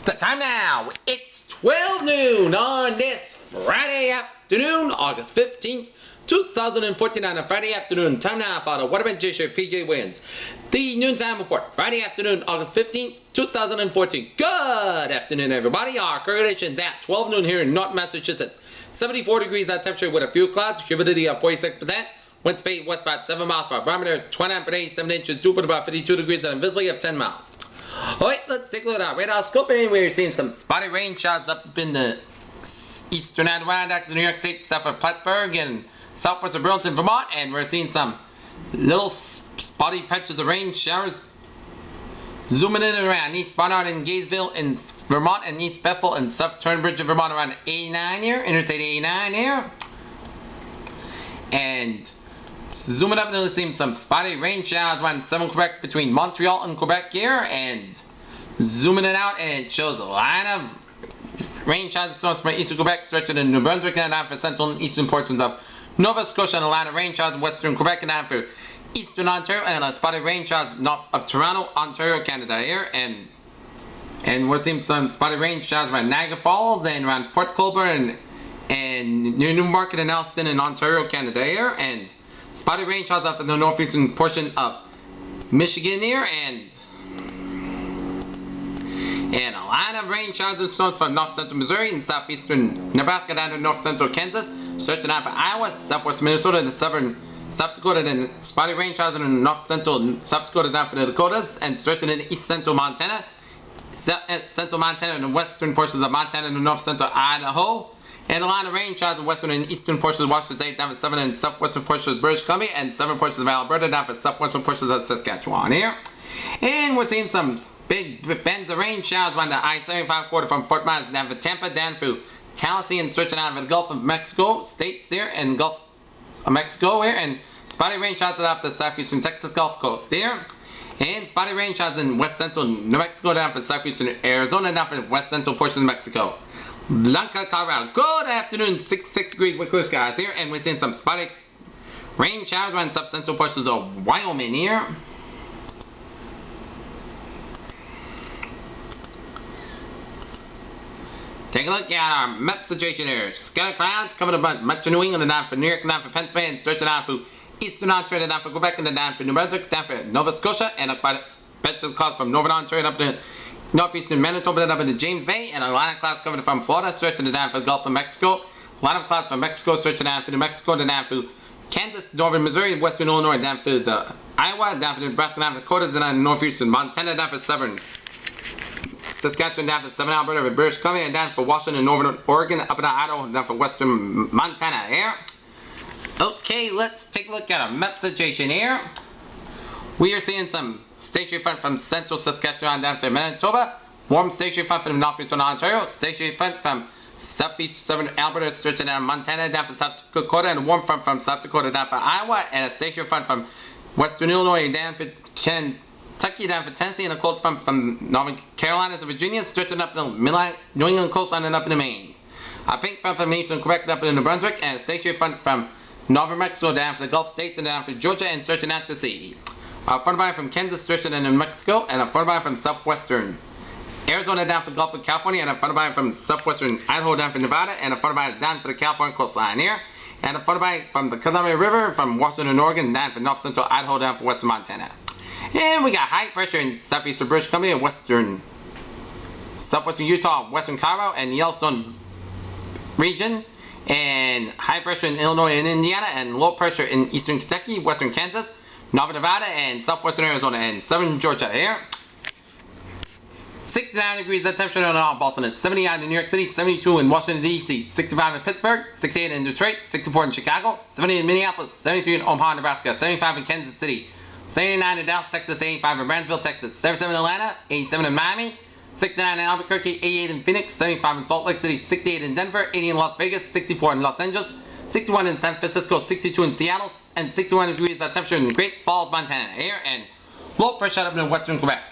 The time now, it's 12 noon on this Friday afternoon, August 15th, 2014 on a Friday afternoon. Time now for the Waterman J Show PJ Wiggins. The Noontime Report, Friday afternoon, August 15th, 2014. Good afternoon, everybody. Our current conditions at 12 noon here in North Massachusetts. 74 degrees at temperature with a few clouds, humidity of 46%. Wind speed west about 7 miles per barometer, 29 per day, 7 inches, dew point about 52 degrees, and visibility of 10 miles. Alright, let's take a look at our radar scope. And we're seeing some spotty rain showers up in the eastern Adirondacks of New York State, south of Plattsburgh, and southwest of Burlington, Vermont. And we're seeing some little spotty patches of rain showers zooming in and around East Barnard and Gaysville in Vermont, and East Bethel and South Turnbridge in Vermont around 89 here, Interstate 89 here. And zooming up, and seeing some spotty rain showers around 7 Quebec between Montreal and Quebec here, and zooming it out, and it shows a line of rain showers storms from eastern Quebec stretching in New Brunswick and down for central and eastern portions of Nova Scotia, and a line of rain showers in western Quebec and down for eastern Ontario, and a spotty rain showers north of Toronto, Ontario, Canada here, and we're seeing some spotty rain showers around Niagara Falls and around Port Colborne and New Newmarket and Elston in Ontario, Canada here, and spotty rain showers up in the northeastern portion of Michigan here, and a line of rain showers and storms from north central Missouri and southeastern Nebraska down to north central Kansas, stretching out for Iowa, southwest Minnesota, and southern South Dakota, then spotty rain showers in north central South Dakota down for the Dakotas, and stretching in east central Montana, central Montana, and the western portions of Montana and north central Idaho. And a line of rain showers in western and eastern portions of Washington State down for southern and southwestern portions of British Columbia, and southern portions of Alberta down for southwestern portions of Saskatchewan here. And we're seeing some big bands of rain showers around the I-75 corridor from Fort Myers down for Tampa, down through Tallahassee, and stretching out of the Gulf of Mexico states here, and Gulf of Mexico here, and spotty rain showers off the southeastern Texas Gulf Coast here. And spotty rain showers in west central New Mexico down for southeastern Arizona down for west central portions of Mexico. Blanca, Colorado. Good afternoon, 66 degrees with clear skies here, and we're seeing some spotty rain showers around south central portions of Wyoming here. Take a look at our map situation here. Scattered clouds covering about much of New England, and down for New York, and down for Pennsylvania, and stretching out for eastern Ontario, and down for Quebec, and then down for New Brunswick, down for Nova Scotia, and up by the special clouds from Northern Ontario and up to northeastern Manitoba, and up into James Bay, and a line of clouds coming from Florida, stretching down for the Gulf of Mexico. A line of clouds from Mexico, stretching down for New Mexico, and down for Kansas, northern Missouri, western Illinois, down for the Iowa, down for Nebraska, down for Dakotas, and down northeastern Montana, down for southern Saskatchewan, down for southern Alberta, and British Columbia, and down for Washington, northern Oregon, up in Idaho, and down for western Montana here. Okay, let's take a look at our map situation here. We are seeing some stationary front from central Saskatchewan down for Manitoba, warm stationary front from northeastern Ontario, stationary front from southeast southern Alberta stretching down Montana down for South Dakota, and a warm front from South Dakota down for Iowa, and a stationary front from western Illinois down for Kentucky down for Tennessee, and a cold front from Northern Carolina to Virginia stretching up the New England coastline and up into Maine. A pink front from eastern Quebec up into New Brunswick, and a stationary front from northern Mexico down for the Gulf States and down for Georgia and stretching out to sea. A front by from Kansas stretching into Mexico, and a front by from southwestern Arizona down for the Gulf of California, and a front by from southwestern Idaho down for Nevada, and a front by down for the California coastline here, and a front by from the Columbia River from Washington, Oregon down for north central Idaho down for western Montana. And we got high pressure in southeastern British Columbia, southwestern Utah, western Colorado, and Yellowstone region, and high pressure in Illinois and Indiana, and low pressure in eastern Kentucky, western Kansas, northern Nevada, and southwestern Arizona, and southern Georgia here. 69 degrees at temperature in Boston, at 79 in New York City, 72 in Washington D.C., 65 in Pittsburgh, 68 in Detroit, 64 in Chicago, 70 in Minneapolis, 73 in Omaha, Nebraska, 75 in Kansas City, 79 in Dallas, Texas, 85 in Brownsville, Texas, 77 in Atlanta, 87 in Miami, 69 in Albuquerque, 88 in Phoenix, 75 in Salt Lake City, 68 in Denver, 80 in Las Vegas, 64 in Los Angeles, 61 in San Francisco, 62 in Seattle, and 61 degrees at temperature in Great Falls, Montana here, and low pressure up in western Quebec.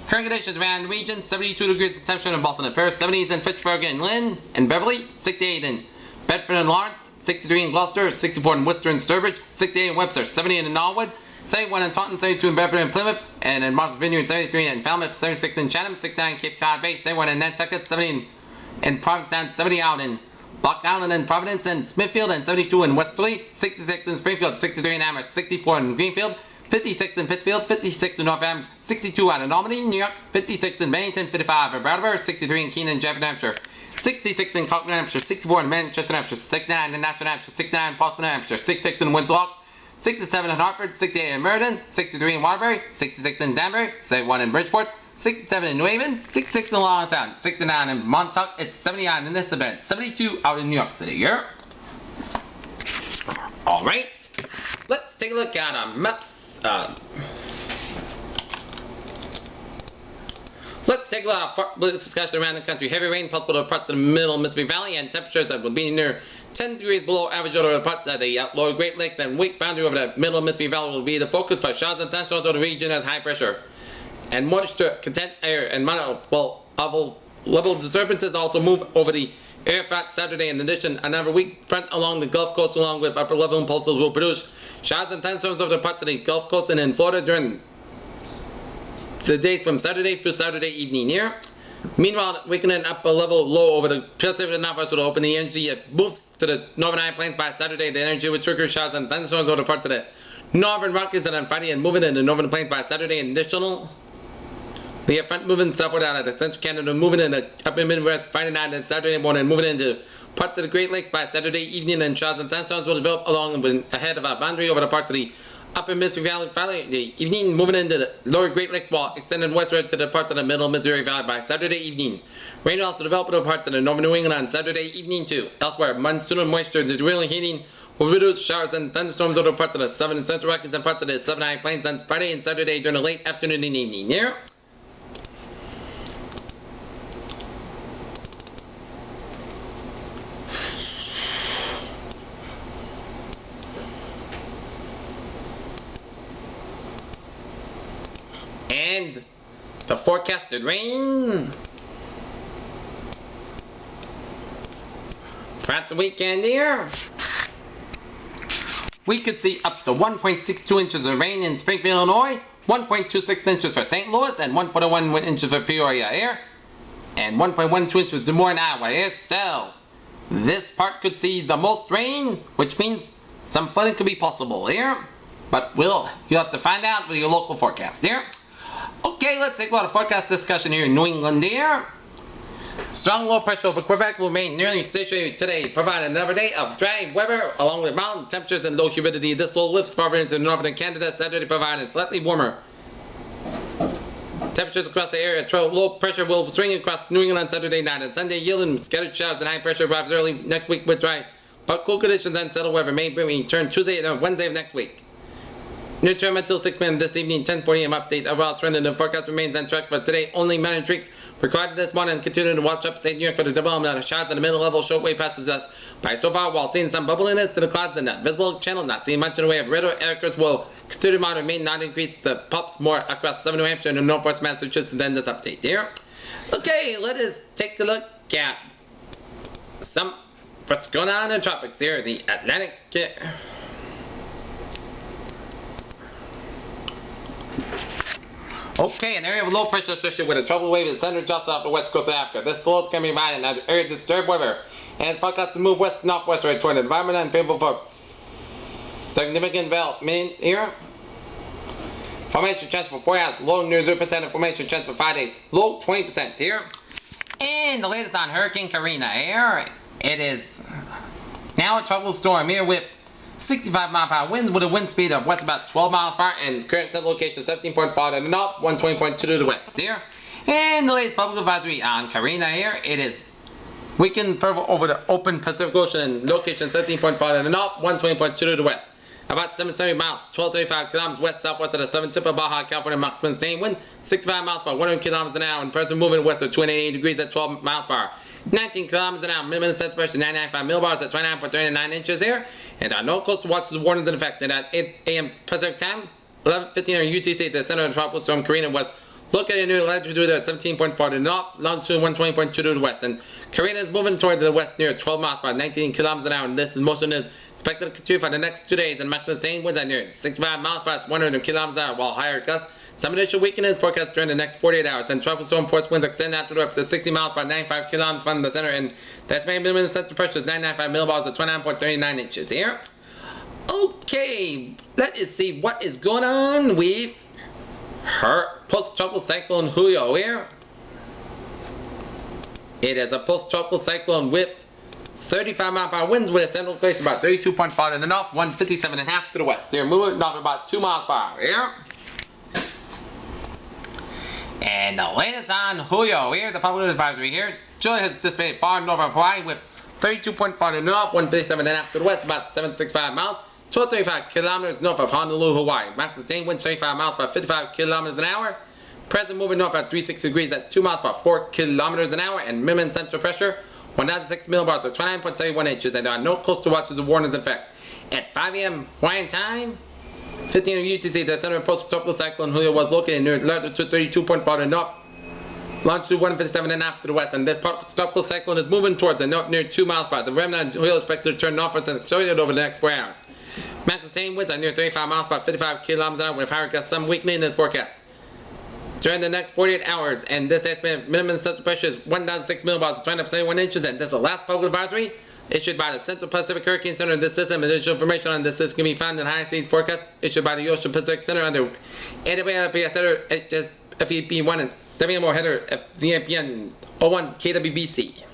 Current conditions around the region: 72 degrees at temperature in Boston and Paris, 70s in Fitchburg and Lynn and Beverly, 68 in Bedford and Lawrence, 63 in Gloucester, 64 in Worcester and Sturbridge, 68 in Webster, 70 in Norwood, 71 in Taunton, 72 in Bedford and Plymouth, and in Martha's Vineyard, 73 in Falmouth, 76 in Chatham, 69 in Cape Cod Bay, 71 in Nantucket, 70 in Provincetown, 70 out in Block Island and Providence and Smithfield, and 72 in Westerly, 66 in Springfield, 63 in Amherst, 64 in Greenfield, 56 in Pittsfield, 56 in Northampton, 62 out in Albany, New York, 56 in Bennington, 55 in Brattleboro, 63 in Keenan, Jefferson, Hampshire, 66 in Concord, Hampshire, 64 in Manchester, Hampshire, 69 in Nashville, Hampshire, 69 in Portsmouth, Hampshire, 66 in Windsor, 67 in Hartford, 68 in Meriden, 63 in Waterbury, 66 in Danbury, 71 in Bridgeport, 67 in New Haven, 66 in Long Island, 69 in Montauk, it's 79 in this event, 72 out in New York City here. Alright, let's take a look at our maps. Let's take a look at discussion around the country. Heavy rain possible to parts of the middle Mississippi Valley, and temperatures that will be near 10 degrees below average over parts of the lower Great Lakes and weak boundary over the middle Mississippi Valley will be the focus for showers and thunderstorms over the region as high pressure and moisture content air and level disturbances also move over the air front Saturday. In addition, another weak front along the Gulf Coast along with upper level impulses will produce showers and thunderstorms over the parts of the Gulf Coast and in Florida during the days from Saturday through Saturday evening here. Meanwhile, weakening upper level low over the Pacific and Northwest will open the energy. It moves to the northern high plains by Saturday. The energy will trigger showers and thunderstorms over the parts of the northern Rockies and on Friday and moving in the northern plains by Saturday. In additional, the front moving southward out of the central Canada, moving in the upper Midwest Friday night and Saturday morning, moving into parts of the Great Lakes by Saturday evening, and showers and thunderstorms will develop along ahead of our boundary over the parts of the upper Mississippi Valley Friday evening, moving into the lower Great Lakes while extending westward to the parts of the middle Missouri Valley by Saturday evening. Rain will also develop over parts of the northern New England on Saturday evening too. Elsewhere, monsoonal moisture is really heating will reduce showers and thunderstorms over parts of the southern and central Rockies and parts of the southern high plains on Friday and Saturday during the late afternoon and evening here. And the forecasted rain throughout the weekend here. We could see up to 1.62 inches of rain in Springfield, Illinois, 1.26 inches for St. Louis, and 1.1 inches for Peoria here, and 1.12 inches Des Moines, Iowa here. So this part could see the most rain, which means some flooding could be possible here. But you'll have to find out with your local forecast here. Okay, let's take a lot of forecast discussion here in New England here. Strong low pressure over Quebec will remain nearly stationary today, providing another day of dry weather along with mild temperatures and low humidity. This will lift farther into northern Canada Saturday, providing slightly warmer temperatures across the area. Low pressure will swing across New England on Saturday night and Sunday, yielding scattered showers, and high pressure arrives early next week with dry but cool conditions and settled weather may return Tuesday and Wednesday of next week. New term until 6 p.m. this evening, 10:40 a.m. update. Overall trend in the forecast remains on track for today. Only minor tweaks required this morning and continue to watch upstate New York for the development of showers at the middle level. Shortwave passes us by so far while seeing some bubbliness to the clouds in the visible channel. Not seeing much in the way of radar anchors will continue to moderate, may not increase the pups more across southern New Hampshire and the northwest Massachusetts than this update here. Okay, let us take a look at what's going on in the tropics here. The Atlantic. Okay, an area of low pressure associated with a tropical wave is centered just off the west coast of Africa. This low can be mined in an area of disturbed weather and is forecast to move west-northwestward toward an environment unfavorable for significant development here. Formation chance for 4 hours, low near 0%, and formation chance for 5 days, low 20% here. And the latest on Hurricane Karina here. It is now a tropical storm here with 65 mile per hour winds with a wind speed of west about 12 miles per hour and current central location 17.5 to the north, 120.2 to the west here. And the latest public advisory on Karina here. It is weakened further over the open Pacific Ocean and location 17.5 to the north, 120.2 to the west. About 770 miles, 1235 kilometers west-southwest of the southern tip of Baja California, maximum sustained winds 65 miles per hour, 100 kilometers an hour, and present moving west of 28 degrees at 12 miles per hour. 19 kilometers an hour, minimum set pressure 995 millibars at 29.39 inches here. And there are no coastal watches warnings in effect. And at 8 a.m. Pacific time, 11:15 UTC, the center of the tropical storm Karina was Look at your new latitude at 17.4 to the north, longitude 120.2 to the west, and Karina is moving toward the west near 12 miles per hour, 19 kilometers an hour, and this motion is expected to continue for the next 2 days, and maximum sustained winds are near 65 miles per hour, 100 kilometers an hour, while higher gusts. Some initial weakening is forecast during the next 48 hours, and tropical storm force winds extend out to the up to 60 miles per hour, 95 kilometers from the center, and the estimated minimum central pressure is 995 millibars or 29.39 inches here. Okay, let us see what is going on with her post-tropical cyclone Julio here. It is a post-tropical cyclone with 35 mile per hour winds with a central location about 32.5 to the north, 157.5 to the west. They're moving north about 2 miles per hour here. And the latest on Julio here, the public advisory here. Julia has dissipated far north of Hawaii with 32.5 to the north, 157.5 to the west, about 765 miles. 1235 kilometers north of Honolulu, Hawaii. Max sustained winds 35 miles per 55 kilometers an hour. Present moving north at 36 degrees at 2 miles per 4 kilometers an hour. And minimum central pressure 1006 millibars or 29.71 inches. And there are no coastal watches or warnings in effect. At 5 a.m. Hawaiian time, 15 UTC, the center of post-tropical cyclone Julio was located near latitude 32.4 to the north, longitude 157.5 to the west, and this tropical cyclone is moving toward the north near 2 miles per hour. The remnant Julio is expected to turn northwards and accelerate over the next 4 hours. Max sustained winds are near 35 miles per hour, 55 kilometers an hour, with higher gusts, some weakening in this forecast. During the next 48 hours, and this estimated minimum central pressure is 1,006 millibars, 20.71 inches, and this is the last public advisory issued by the Central Pacific Hurricane Center in this system. Additional information on this system can be found in the high seas forecast issued by the Ocean Pacific Center under AWPS header FEP1 and WMO header FZMPN 01 KWBC.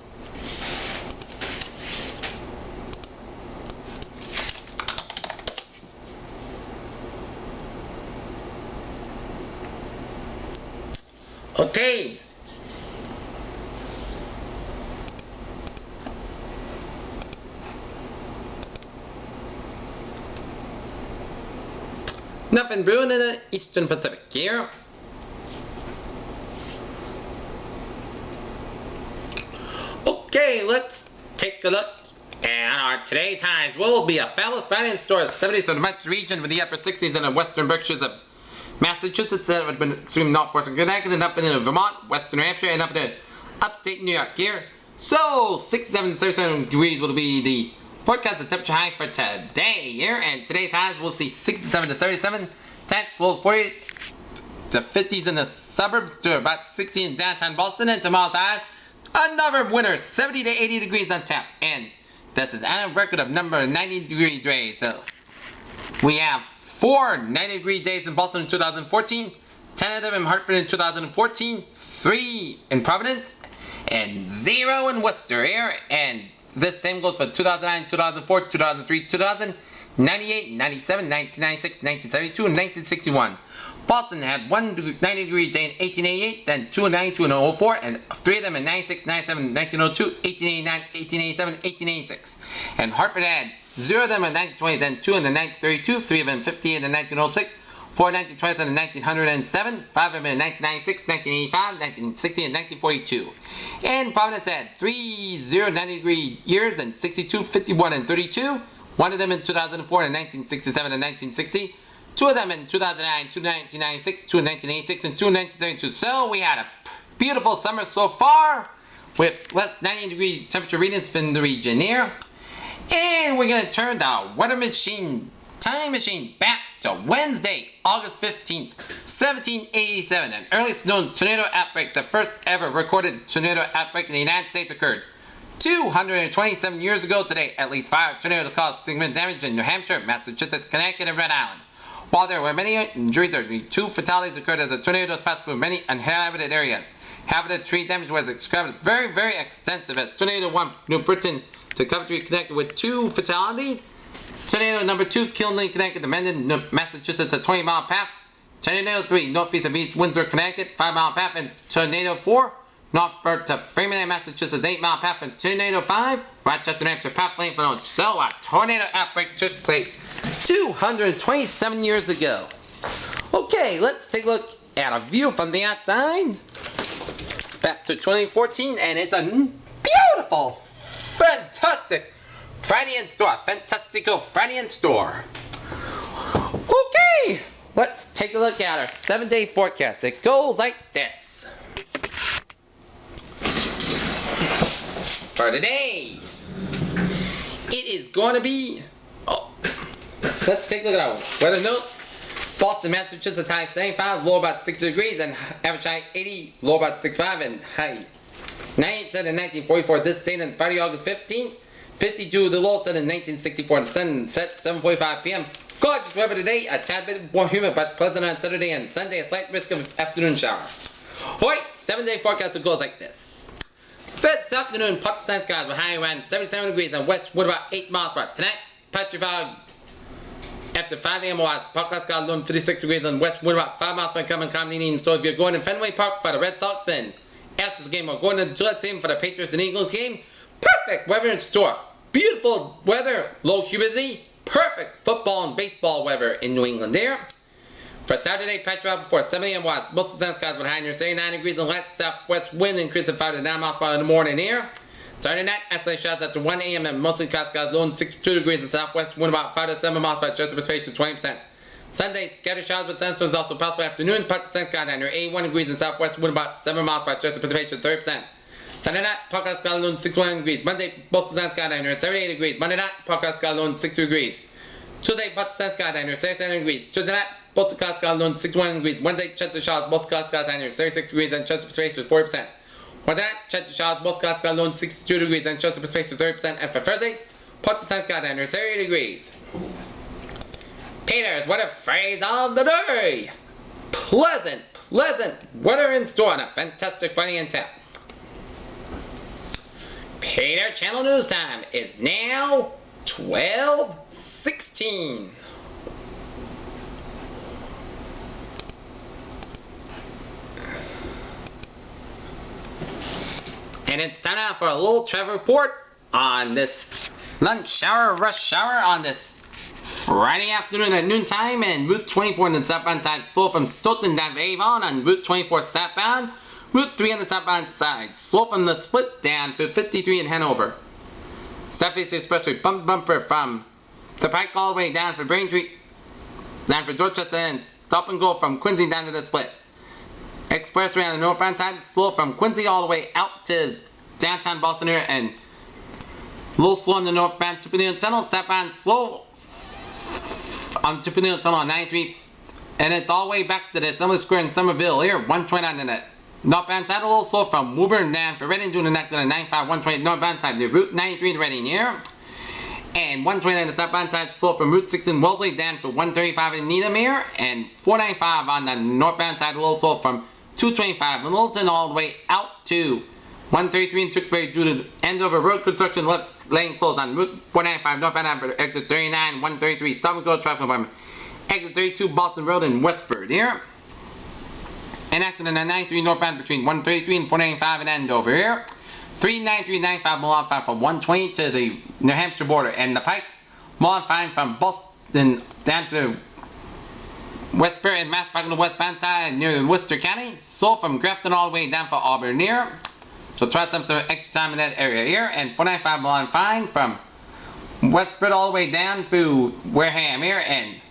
Okay. Nothing brewing in the Eastern Pacific here. Okay, let's take a look at our today's highs. Will be a fabulous Friday store 70s for the Metro region with the upper 60s in the western Berkshires of Massachusetts, that have been extreme northwestern Connecticut, and up in Vermont, western New Hampshire, and up in upstate New York here. So 67 to 37 degrees will be the forecasted temperature high for today here, and today's highs we'll see 67 to 37, tax flows 48 to 50s in the suburbs to about 60 in downtown Boston, and tomorrow's highs another winter 70 to 80 degrees on tap, and this is on a record of number 90 degree days. So we have 4 90-degree days in Boston in 2014, 10 of them in Hartford in 2014, 3 in Providence, and 0 in Worcester here. And this same goes for 2009, 2004, 2003, 2000, 98, 97, 1996, 1972, and 1961. Boston had 1 90-degree day in 1888, then 2 in 92 and 04, and 3 of them in 96, 97, 1902, 1889, 1887, 1886. And Hartford had 0 of them in 1920, then 2 in the 1932, 3 of them in 58 in 1906, 4 in 1927 and 1907, 5 of them in 1996, 1985, 1960, and 1942. And Providence had 3 90-degree years in 62, 51, and 32, 1 of them in 2004 and 1967 and 1960, 2 of them in 2009, 2 in 1996, 2 in 1986, and 2 in 1972. So we had a beautiful summer so far with less 90-degree temperature readings in the region here. And we're going to turn the weather machine, time machine, back to Wednesday, August 15th, 1787. An earliest known tornado outbreak, the first ever recorded tornado outbreak in the United States, occurred 227 years ago today. At least 5 tornadoes caused significant damage in New Hampshire, Massachusetts, Connecticut, and Rhode Island. While there were many injuries, 2 fatalities occurred as the tornadoes passed through many uninhabited areas. Half of the tree damage was described as very, very extensive, as Tornado 1 New Britain to Coventry, Connecticut, with 2 fatalities. Tornado number 2 killed in Connecticut to Mendon, Massachusetts, at 20-mile path. Tornado 3 northeast of East Windsor, Connecticut, 5-mile path. And Tornado 4 northward to Framingham, Massachusetts, 8-mile path. And Tornado 5 Rochester, New Hampshire, path lane for note. So a tornado outbreak took place 227 years ago. Okay, let's take a look at a view from the outside. Back to 2014, and it's a beautiful, fantastic Friday in store. Fantastico Friday in store. Okay, Let's take a look at our 7-day forecast. It goes like this. For today, it is going to be, let's take a look at our weather notes. Boston, Massachusetts, high 75, low about 60 degrees, and average high 80, low about 65, and high 98 set in 1944. This date on Friday, August 15th. 52, the low set in 1964. The sun set 7:45 p.m. Gorgeous weather today, a tad bit more humid but pleasant on Saturday and Sunday, a slight risk of afternoon shower. Alright, 7-day forecast goes like this. This afternoon, partly sunny skies with high around 77 degrees and west wind about 8 miles per hour. Tonight, patchy fog after 5 a.m. wise, partly skies low 56 degrees and west wind about 5 miles per hour coming calm evening. So if you're going to Fenway Park for the Red Sox and Astros game or going to the Gillette Stadium for the Patriots and Eagles game, perfect weather in store. Beautiful weather, low humidity. Perfect football and baseball weather in New England there. For Saturday, patchy fog before 7 a.m. west, mostly sunny skies with high near 79 degrees and light southwest wind increasing 5 to 9 miles per hour in the morning here. Saturday night, isolated showers after 1 a.m. and mostly cloudy skies low 62 degrees and southwest wind about 5 to 7 miles per hour, chance of precipitation 20%. Sunday, scattered showers with thunderstorms also possible afternoon, partly sunny skies near 81 degrees and southwest wind about 7 miles per hour, chance of precipitation 30%. Sunday night, partly sky low 61 degrees. Monday, mostly sunny skies near 78 degrees. Monday night, partly sky low 60 degrees. Tuesday, partly sunny skies near 67 degrees. Tuesday night, mostly cloudy skies low 61 degrees. Wednesday, chance of showers, mostly cloudy skies near 36 degrees and chance of precipitation 40%. Wednesday night, chance of showers, mostly cloudy skies low 62 degrees and chance of precipitation 30%. And for Thursday, partly sunny skies near 38 degrees. Peter's weather phrase of the day. Pleasant weather in store on a fantastic Friday in town. Peter Channel News Time is now 12:16. And it's time now for a little travel report on this lunch hour, rush hour on this Friday afternoon at noontime and Route 24 on the southbound side, slow from Stoughton down to Avon on Route 24 southbound. Route 3 on the southbound side, slow from the split down to 53 in Hanover. Southeast Expressway bumper from the Pike all the way down for Braintree, down for Dorchester, and stop and go from Quincy down to the split. Expressway on the northbound side, slow from Quincy all the way out to downtown Boston area, and a little slow on the northbound Tupperville Tunnel, southbound slow on Tupperville Tunnel on 93, and it's all the way back to the Assembly Square in Somerville here, 129 in it. Northbound side a little slow from Woburn down for Reading, doing the next on the 95, 120 northbound side to Route 93 in Reading here. And 129 the southbound side slow from Route 6 in Wellesley down for 135 in Needham here. And 495 on the northbound side a little slow from 225 in Littleton all the way out to 133 in Tewksbury due to Andover road construction, left lane closed on Route 495 northbound for exit 39, 133 stop and go traffic from exit 32 Boston Road in Westford here. An accident on 93 northbound between 133 and 495 in Andover here. 39395 Milan 5 from 120 to the New Hampshire border. And the Pike Milan 5 from Boston down to Westbury and Mass Park on the westbound side near Worcester County. Slow from Grafton all the way down for Auburn here. So try some extra time in that area here. And 495 Milan 5 from Westford all the way down through Wareham here. And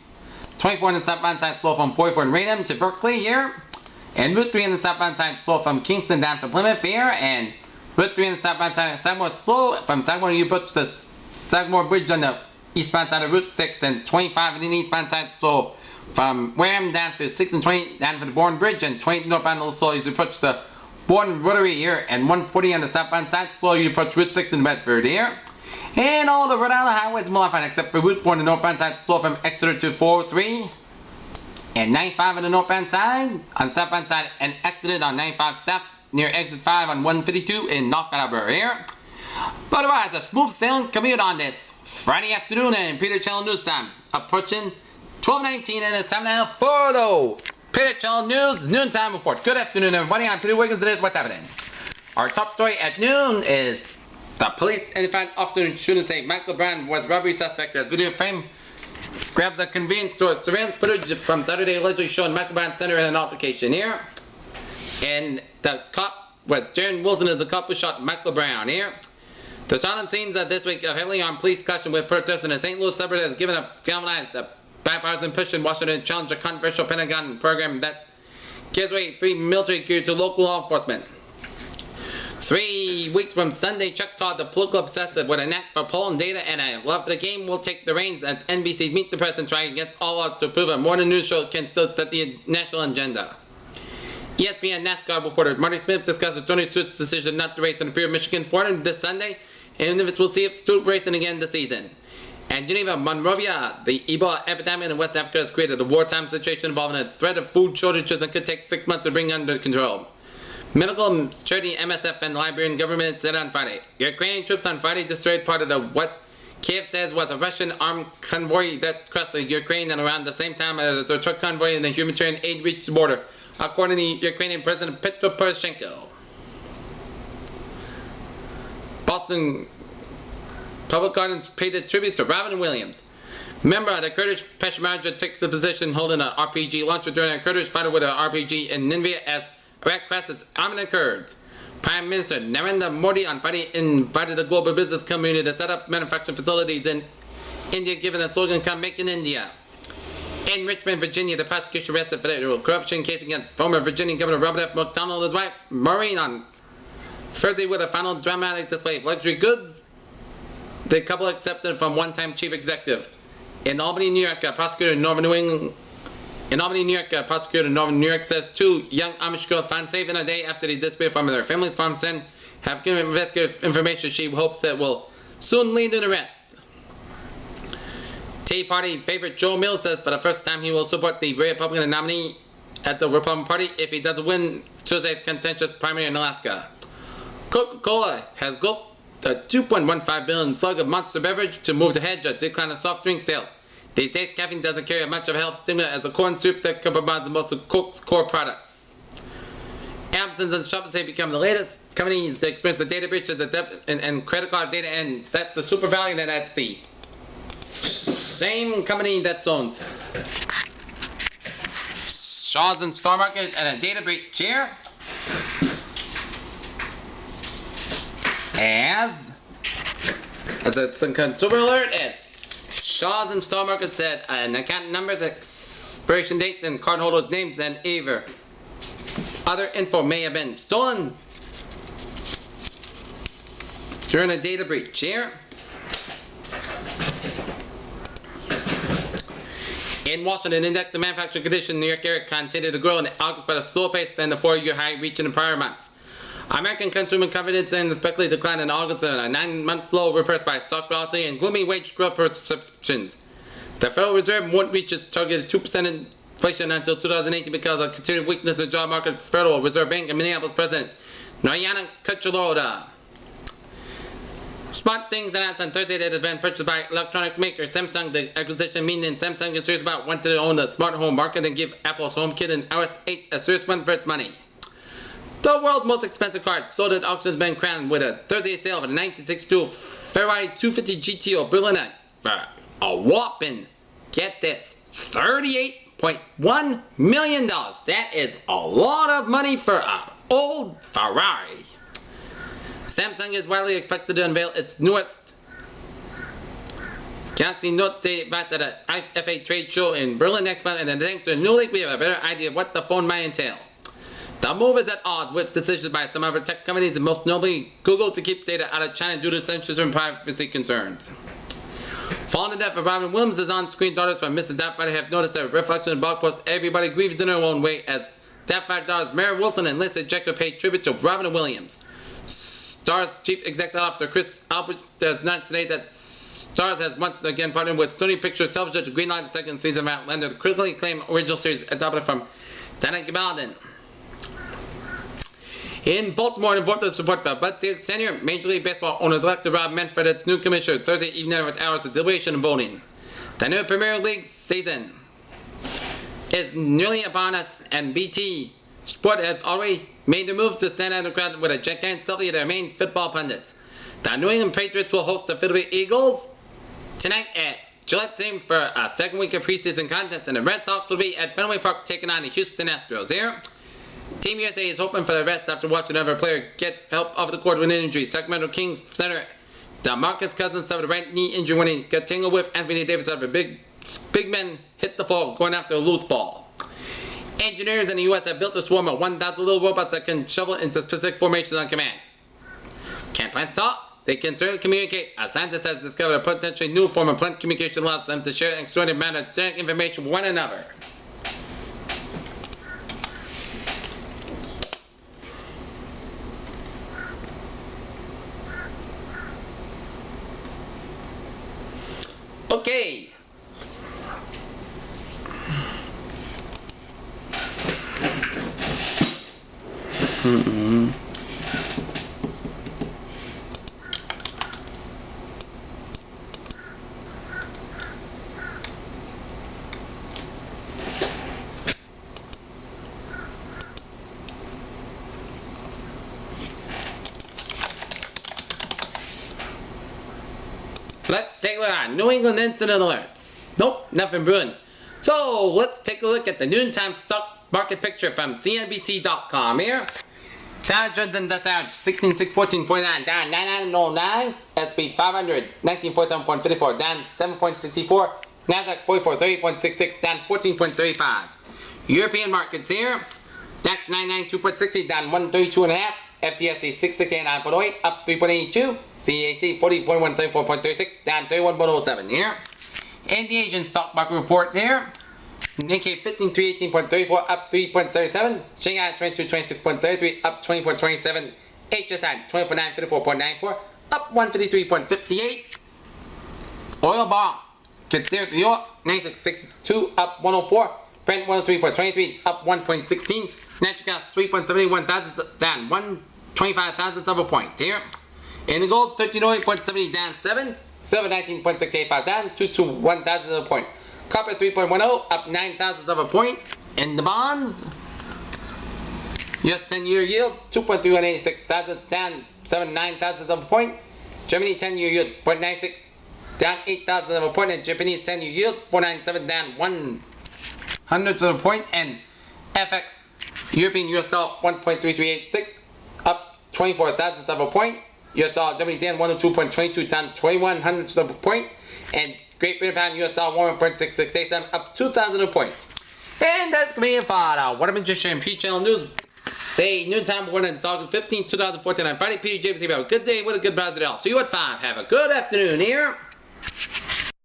24 on the southbound side slow from 44 in Raynham to Berkeley here. And Route 3 on the southbound side slow from Kingston down to Plymouth here. And Route 3 on the southbound side Sagamore slow from Sagamore you put the Sagamore Bridge on the eastbound side of Route 6. And 25 on the eastbound side slow from Wareham down to 6 and 20 down for the Bourne Bridge. And 20 northbound a little slow as you approach the Bourne Rotary here. And 140 on the southbound side slow you approach Route 6 in Bedford here. And all the Rhode Island highways modified except for Route 4 on the northbound side slow from Exeter to 403. And 95 on the northbound side, on the southbound side, and exited on 95 south near exit 5 on 152 in North Attleboro here. But otherwise, a smooth sailing commute on this Friday afternoon in Peter Channel News Times, approaching 12:19 and it's time now for the Peter Channel News Noontime Report. Good afternoon, everybody. I'm Peter Wiggins, and this is what's happening. Our top story at noon is the police identified officer in shooting say Michael Brown was robbery suspect as video frame grabs a convenience store. Surveillance footage from Saturday allegedly showing Michael Brown center in an altercation here. And the cop was Darren Wilson as the cop who shot Michael Brown here. The silent scenes of this week of heavily armed police caution with protests in the St. Louis suburb has given up galvanized bipartisan push in Washington to challenge a controversial Pentagon program that gives away free military gear to local law enforcement. 3 weeks from Sunday, Chuck Todd, the political obsessive with a knack for polling data and a love for the game, will take the reins at NBC's Meet the Press and try against all odds to prove a morning news show can still set the national agenda. ESPN NASCAR reporter Marty Smith discusses Tony Stewart's decision not to race in the Pure Michigan 400 this Sunday, and we'll see if Stewart racing again this season. And Geneva, Monrovia, the Ebola epidemic in West Africa has created a wartime situation involving a threat of food shortages and could take 6 months to bring under control. Medical charity MSF and Liberian government said on Friday, Ukrainian troops on Friday destroyed part of what Kiev says was a Russian armed convoy that crossed the Ukraine and around the same time as a truck convoy and the humanitarian aid reached the border, according to Ukrainian President Petro Poroshenko. Boston Public Gardens paid a tribute to Robin Williams. Member of the Kurdish Peshmerga takes the position holding an RPG launcher during a Kurdish fighter with an RPG in Nineveh as Iraq crosses armed Kurds. Prime Minister Narendra Modi on Friday invited the global business community to set up manufacturing facilities in India, given the slogan "Come Make in India." In Richmond, Virginia, the prosecution arrested federal corruption case against former Virginia Governor Robert F. McDonnell and his wife Maureen on Thursday with a final dramatic display of luxury goods. The couple accepted from one-time chief executive. In Albany, New York, a prosecutor in Northern New England. In Albany, New York, a prosecutor in Northern New York says 2 young Amish girls found safe in a day after they disappeared from their family's farm have given investigative information she hopes that will soon lead to an arrest. Tea Party favorite Joe Mills says for the first time he will support the Republican nominee at the Republican Party if he doesn't win Tuesday's contentious primary in Alaska. Coca-Cola has gulped a $2.15 billion slug of Monster beverage to move the hedge a decline of soft drink sales. These days, caffeine doesn't carry much of a health stimulant as a corn soup that combines most of Coke's core products. Amazon and Shopify say become the latest companies that experience a data breach and credit card data, and that's the Super Valley, and that's the same company that owns Shaw's and Star Market and a data breach here. As it's a consumer alert, as Shaw's and Star Market said an account numbers, expiration dates, and cardholders' names and either other info may have been stolen during a data breach here. In Washington, index of manufacturing condition in the New York area continued to grow in August by a slower pace than the 4-year high reached in the prior month. American consumer confidence unexpectedly declined in August in a 9-month low reversed by stock volatility and gloomy wage growth perceptions. The Federal Reserve won't reach its targeted 2% inflation until 2018 because of continued weakness in the job market. Federal Reserve Bank and Minneapolis President Narayana Kachaloda. Smart Things announced on Thursday that it has been purchased by electronics maker Samsung. The acquisition meaning Samsung is serious about wanting to own the smart home market and give Apple's HomeKit and iOS 8 a serious one for its money. The world's most expensive car sold at auction has been crowned with a Thursday sale of a 1962 Ferrari 250 GTO Berliner for a whopping, get this, $38.1 million. That is a lot of money for an old Ferrari. Samsung is widely expected to unveil its newest Galaxy Note device at an IFA trade show in Berlin next month, and thanks to a new leak, we have a better idea of what the phone might entail. The move is at odds with decisions by some other tech companies, and most notably Google, to keep data out of China due to censorship and privacy concerns. Following the death of Robin Williams, his on-screen daughters from Mrs. Doubtfire have noticed a reflection in the blog post "Everybody grieves in their own way" as Doubtfire daughters Mary Wilson and Lisa Jekyll paid tribute to Robin Williams. Starz Chief Executive Officer Chris Albert has announced today that Starz has once again partnered with Sony Pictures Television to greenlight the second season of Outlander, the critically acclaimed original series adapted from Dana Gabaldon. In Baltimore, in vote to support for Bud Selig's tenure, Major League Baseball owners elected Rob Manfred its new commissioner Thursday evening with hours of deliberation and voting. The new Premier League season is nearly upon us, and BT Sport has already made the move to stand out in the crowd with a gigantic selfie of their main football pundits. The New England Patriots will host the Philadelphia Eagles tonight at Gillette Stadium for a second week of preseason contest, and the Red Sox will be at Fenway Park taking on the Houston Astros here. Team USA is hoping for the best after watching another player get help off the court with an injury. Sacramento Kings center DeMarcus Cousins suffered a right knee injury when he got tangled with Anthony Davis after a big Big men hit the floor going after a loose ball. Engineers in the US have built a swarm of 1,000 little robots that can shovel into specific formations on command. Can't plants talk? They can certainly communicate. A scientist has discovered a potentially new form of plant communication that allows them to share an extraordinary amount of genetic information with one another. Okay. Let's take a look at New England incident alerts. Nope, nothing brewing. So let's take a look at the noontime stock market picture from CNBC.com here. Dow Jones Industrial Average 16,614.49 down 99.09. SP 500 1947.54 down 7.64. Nasdaq 4430.66 down 14.35. European markets here. DAX 992.60 down 132.5. FTSE 668.9.08 up 3.82. CAC 4174.36 down 31.07 here. And the Asian stock market report there. Nikkei 15318.34 up 3.77. Shanghai 2226.73 up 20.27. HSI 24954.94 up 153.58. Oil bar considered New York 96.62 up 104. Brent 103.23 up 1.16. Natural gas 3.71 thousandths down 125 thousandths of a point here. In the gold 1308.70 down 7. Silver 19.685 down 221 thousandths of a point. Copper 3.10 up 9 thousandths of a point. In the bonds, US 10-year yield 2.3186 thousandths down 79 thousandths of a point. Germany 10-year yield 0.96 down 8 thousandths of a point. And Japanese 10-year yield 497 down 1 hundredths of a point. And FX European US dollar 1.3386 up 24 thousandths of a point. US dollar Japanese yen 102.22 down 21 hundredths of a point. And Great Britain pound US dollar 1.6687 up 2,000 a point. And that's going to be it for what I've been just sharing P Channel News. The noontime morning is August 15, 2014 on Friday. PJBC, have a good day with a good positive. See you at 5. Have a good afternoon here.